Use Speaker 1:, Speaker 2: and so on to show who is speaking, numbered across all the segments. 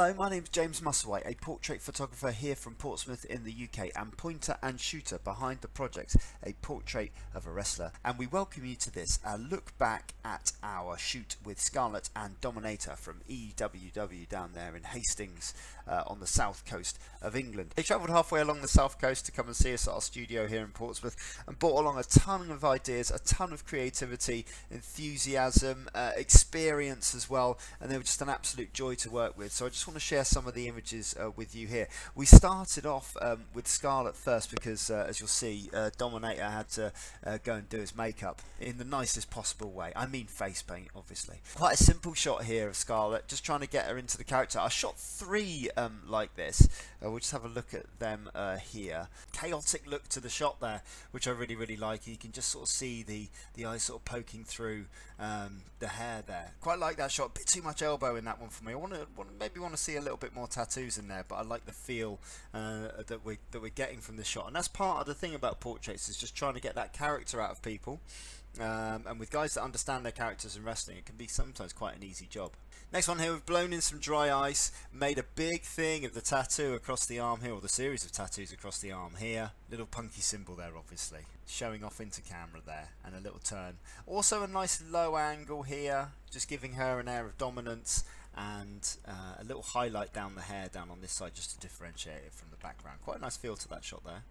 Speaker 1: Hello, my name is James Musselwhite, a portrait photographer here from Portsmouth in the UK and pointer and shooter behind the project, A Portrait of a Wrestler. And we welcome you to this look back at our shoot with Skarlett and Dominator from EWW down there in Hastings on the south coast of England. They travelled halfway along the south coast to come and see us at our studio here in Portsmouth and brought along a ton of ideas, a ton of creativity, enthusiasm, experience as well, and they were just an absolute joy to work with. So I just want to share some of the images with you here. We started off with Skarlett first because as you'll see, Dominator had to go and do his makeup in the nicest possible way. I mean face paint, obviously. Quite a simple shot here of Skarlett, just trying to get her into the character. I shot three like this. We'll just have a look at them here. Chaotic look to the shot there, which I really like. You can just sort of see the eyes sort of poking through the hair there. Quite like that shot. A bit too much elbow in that one for me. I maybe want to see a little bit more tattoos in there, but I like the feel that we're getting from this shot, and that's part of the thing about portraits, is just trying to get that character out of people. And with guys that understand their characters in wrestling, it can be sometimes quite an easy job. Next one here, we've blown in some dry ice, made a big thing of the tattoo across the arm here, or the series of tattoos across the arm here. Little punky symbol there, obviously, showing off into camera there, and a little turn. Also a nice low angle here, just giving her an air of dominance, and a little highlight down the hair down on this side just to differentiate it from the background. Quite a nice feel to that shot there.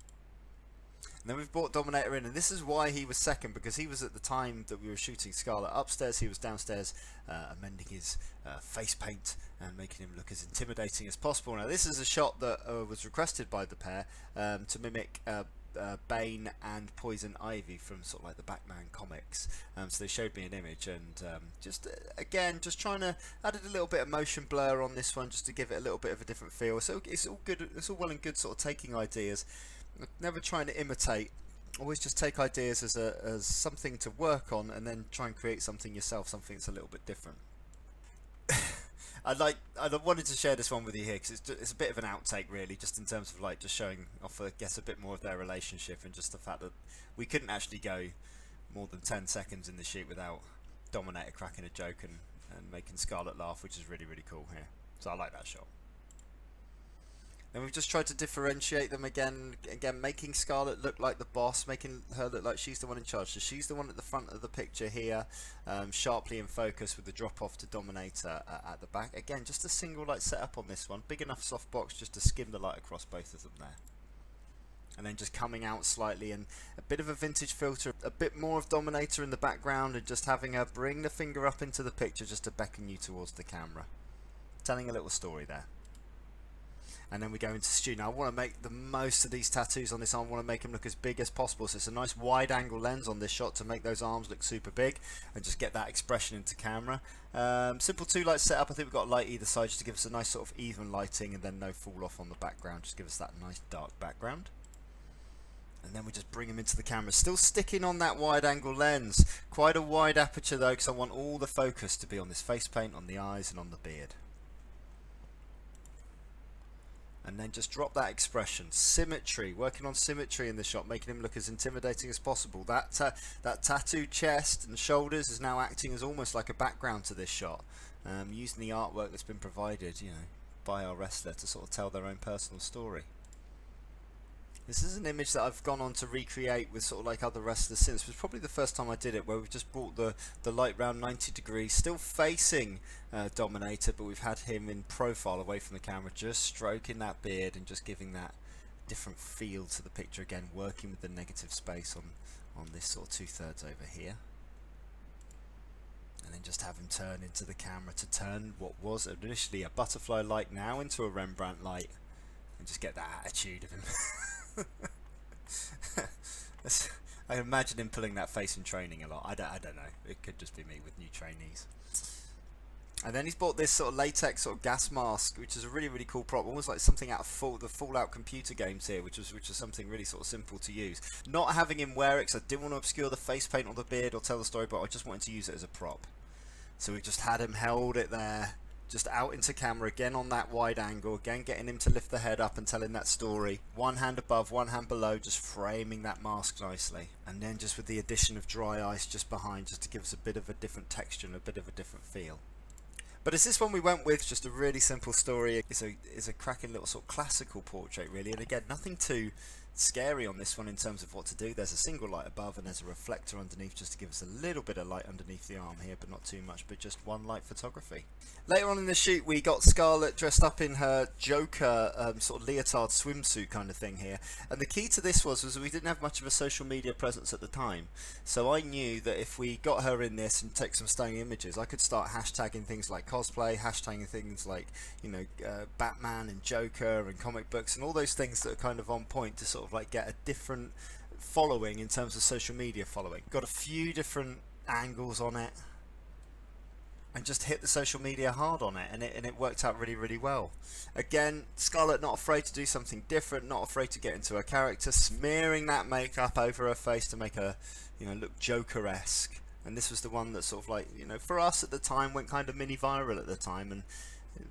Speaker 1: And then we've brought Dominator in, and this is why he was second, because he was at the time that we were shooting Skarlett upstairs, he was downstairs amending his face paint and making him look as intimidating as possible. Now this is a shot that was requested by the pair to mimic Bane and Poison Ivy from sort of like the Batman comics. So they showed me an image, and just again, just trying to add a little bit of motion blur on this one just to give it a little bit of a different feel. So it's all good, it's all well and good sort of taking ideas, never trying to imitate, always just take ideas as something to work on, and then try and create something yourself, something that's a little bit different. I wanted to share this one with you here because it's a bit of an outtake, really, just in terms of like just showing off, I guess, a bit more of their relationship, and just the fact that we couldn't actually go more than 10 seconds in the shoot without Dominator cracking a joke and making Skarlett laugh, which is really cool here. So I like that shot. Then we've just tried to differentiate them again, making Skarlett look like the boss, making her look like she's the one in charge. So she's the one at the front of the picture here, sharply in focus with the drop off to Dominator at the back. Again, just a single light setup on this one, big enough softbox just to skim the light across both of them there. And then just coming out slightly, and a bit of a vintage filter, a bit more of Dominator in the background, and just having her bring the finger up into the picture just to beckon you towards the camera. Telling a little story there. And then we go into stew. Now I want to make the most of these tattoos on this arm. I want to make them look as big as possible, so it's a nice wide angle lens on this shot to make those arms look super big and just get that expression into camera. Simple 2-light setup. I think we've got a light either side just to give us a nice sort of even lighting, and then no fall off on the background, just give us that nice dark background. And then we just bring them into the camera, still sticking on that wide angle lens. Quite a wide aperture though, because I want all the focus to be on this face paint, on the eyes and on the beard. And then just drop that expression, symmetry, working on symmetry in the shot, making him look as intimidating as possible. That tattooed chest and shoulders is now acting as almost like a background to this shot, using the artwork that's been provided, you know, by our wrestler to sort of tell their own personal story. This is an image that I've gone on to recreate with sort of like other wrestlers since. It was probably the first time I did it, where we've just brought the light round 90 degrees, still facing Dominator, but we've had him in profile away from the camera, just stroking that beard and just giving that different feel to the picture again, working with the negative space on this sort of 2/3 over here. And then just have him turn into the camera to turn what was initially a butterfly light now into a Rembrandt light, and just get that attitude of him. I imagine him pulling that face in training a lot. I don't know. It could just be me with new trainees. And then he's bought this sort of latex sort of gas mask, which is a really cool prop, almost like something out of the Fallout computer games here, which is something really sort of simple to use. Not having him wear it, because I didn't want to obscure the face paint or the beard or tell the story, but I just wanted to use it as a prop. So we've just had him held it there, just out into camera again on that wide angle, again getting him to lift the head up and telling that story. One hand above, one hand below, just framing that mask nicely. And then just with the addition of dry ice just behind, just to give us a bit of a different texture and a bit of a different feel. But as this one we went with, just a really simple story. It's a cracking little sort of classical portrait, really. And again, nothing too scary on this one in terms of what to do. There's a single light above and there's a reflector underneath just to give us a little bit of light underneath the arm here, but not too much, but just one light photography. Later on in the shoot we got Skarlett dressed up in her Joker sort of leotard swimsuit kind of thing here, and the key to this was we didn't have much of a social media presence at the time, so I knew that if we got her in this and take some stunning images, I could start hashtagging things like cosplay, hashtagging things like, you know, Batman and Joker and comic books and all those things that are kind of on point to sort of like get a different following in terms of social media following. Got a few different angles on it and just hit the social media hard on it, and it worked out really, really well. Again, Skarlett not afraid to do something different, not afraid to get into her character, smearing that makeup over her face to make her, you know, look Joker-esque. And this was the one that sort of like, you know, for us at the time went kind of mini viral at the time and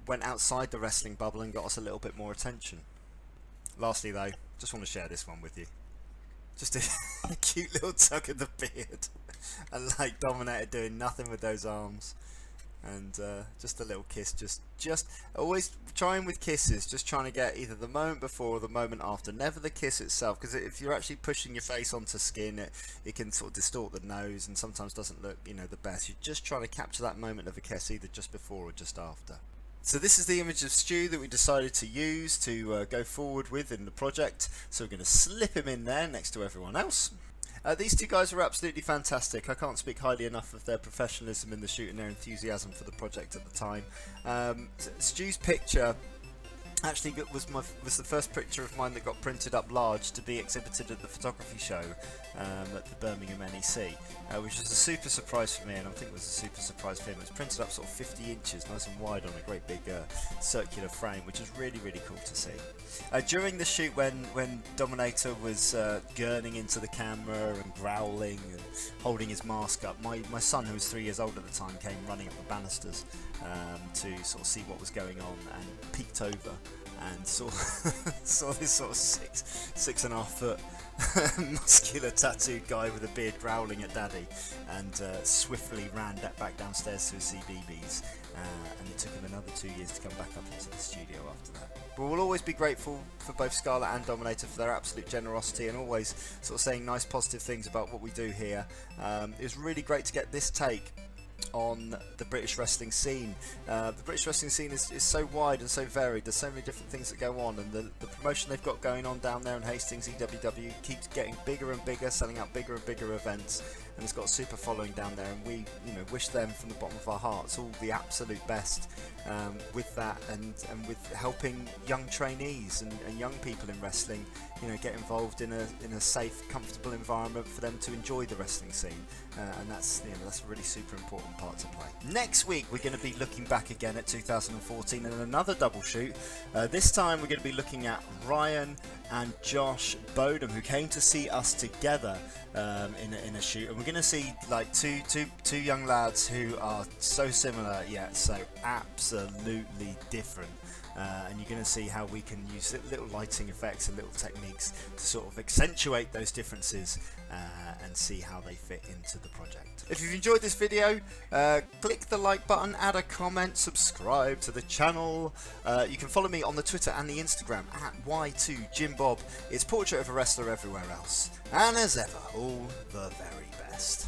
Speaker 1: went outside the wrestling bubble and got us a little bit more attention. Lastly though, just want to share this one with you. Just a cute little tug of the beard and like Dominator doing nothing with those arms, and just a little kiss, just always trying with kisses, just trying to get either the moment before or the moment after, never the kiss itself, because if you're actually pushing your face onto skin, it can sort of distort the nose and sometimes doesn't look, you know, the best. You're just trying to capture that moment of a kiss either just before or just after. So this is the image of Stu that we decided to use to go forward with in the project, so we're going to slip him in there next to everyone else. These two guys were absolutely fantastic. I can't speak highly enough of their professionalism in the shoot and their enthusiasm for the project at the time. Stu's picture actually was the first picture of mine that got printed up large to be exhibited at the photography show at the Birmingham NEC, which was a super surprise for me, and I think it was a super surprise for him. It was printed up sort of 50 inches, nice and wide on a great big circular frame, which is really, really cool to see. During the shoot, when Dominator was gurning into the camera and growling and holding his mask up, my son, who was 3 years old at the time, came running up the banisters to sort of see what was going on, and peeked over and saw this sort of 6.5 foot muscular tattooed guy with a beard growling at Daddy, and swiftly ran back downstairs to his CBeebies, and it took him another 2 years to come back up into the studio after that. But we'll always be grateful for both Skarlett and Dominator for their absolute generosity and always sort of saying nice positive things about what we do here. It was really great to get this take on the British wrestling scene. The British wrestling scene is so wide and so varied. There's so many different things that go on, and the promotion they've got going on down there in Hastings, EWW, keeps getting bigger and bigger, selling out bigger and bigger events, and it's got a super following down there, and we, you know, wish them from the bottom of our hearts all the absolute best with that, and with helping young trainees and young people in wrestling, you know, get involved in a safe, comfortable environment for them to enjoy the wrestling scene, and that's, you know, that's a really super important part to play. Next week we're going to be looking back again at 2014 and another double shoot. This time we're going to be looking at Ryan and Josh Bodum, who came to see us together in a shoot, and we're going to see like two young lads who are so similar yet so absolutely different. And you're going to see how we can use little lighting effects and little techniques to sort of accentuate those differences and see how they fit into the project. If you've enjoyed this video, click the like button, add a comment, subscribe to the channel. You can follow me on the Twitter and the Instagram at Y2JimBob. It's Portrait of a Wrestler everywhere else. And as ever, all the very best.